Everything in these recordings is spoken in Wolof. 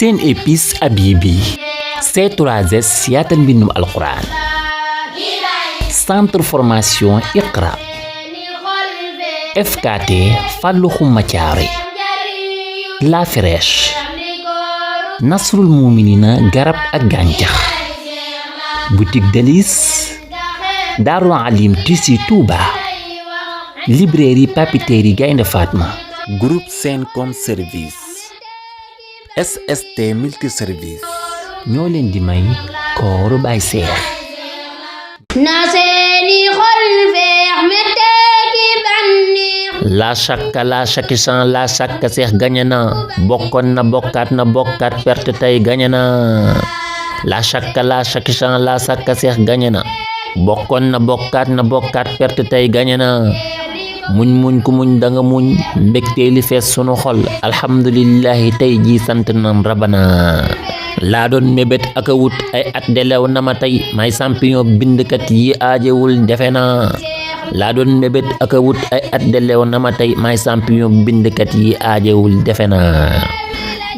seen épice Habibi C3S yaatal mbindum alquran centre formation Iqra FKT Fallou Khouma Thiaré La Fraîche Nasrul Mouminina garab ak gàncax boutique Délices Darou Alim Tissu Touba librairie papeterie Gaynde Fatma groupe Sencom Service SST multiservice ñoo leen di may kooru Baay Seex na seeni xol feex metteeki bànneex la shakki san la shakka Seex gañe na bokkoon na bokkaat perte tey gañe na la shakki san la shakka Seex gañe na bokkoon na bokkaat perte tey gañe na muñ ku muñ danga muñ mbégte li fees sunu xol alhamdulillahi tey ji sant nan rabana laa doon mébét ak a wut ay at delew na ma tey may champion bindkat yi aajewul defe na laa doon mébét ak a wut ay at delew na ma tey may champion bindkat yi aajewul defe na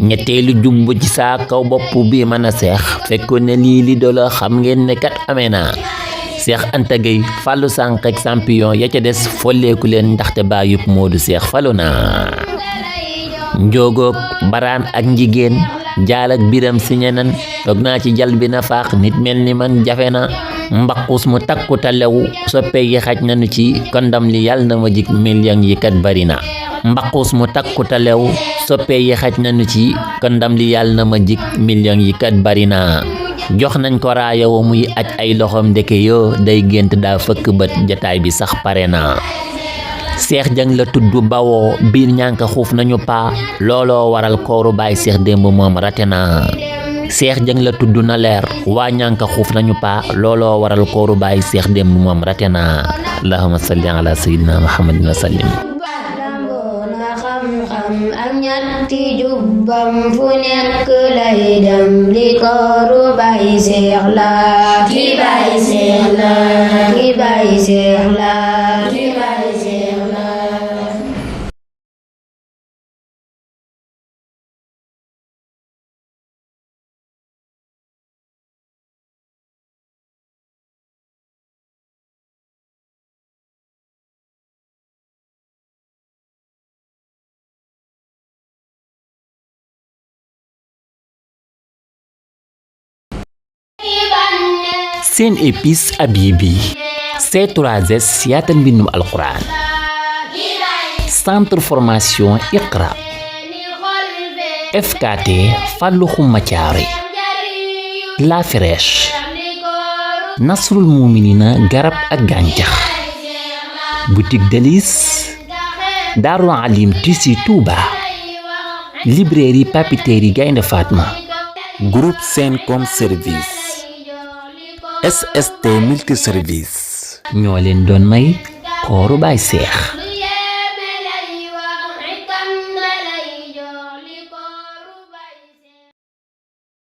ñetteelu jumbu ci saa kaw bopp bi mën a seex fekkoon ne lii li dola xam ngeen ne kat amee na Seex Anta Gueye Fallou sànq ak champion ya ca des folleeku leen ndaxte baayub Moodu Seex falu na njoogoog baraan ak njigéen jaal ak biram si ñenan toog naa ci jal bi na faax nit mel ni man jafe na mbaqus mu takku ta lew soppe yi xaj nañu ci kondam li yàlla na ma jik million yi kat bari na mbaqus mu takku ta lew soppe yi xaj nañu ci kondam li yàlla na ma jik million yi kat bari na jox nañ ko raayawo muy aj ay loxoom ndeke yoo day gént daa fëkk bët jataay bi sax pare na Seex Jang la tudd bawoo biir ñànka xuuf nañu paa looloo waral kooru Baay Seex démb moom rate na Seex Jang la tudd na leer waa ñànka xuuf nañu paa looloo waral kooru Baay Seex démb moom rate na allahumma salli ala sayyidina muhammadin wa sallim ak ñatti jubbam fu nekk lay dem li kooru Baay Seex la ki Baay Seex la ki Baay Seex la ki Baay Seex la seen épice Habibi C3S yaatal mbindum alquran centre formation Iqra FKT Fallou Khouma Thiaré La Fraîche Nasrul Mouminina garab ak gàncax boutique Délices Darou Alim Tissu Touba librairie papeterie Gaynde Fatma groupe Sencom Service SST multiservice ñoo leen doon may kooru Baay Seex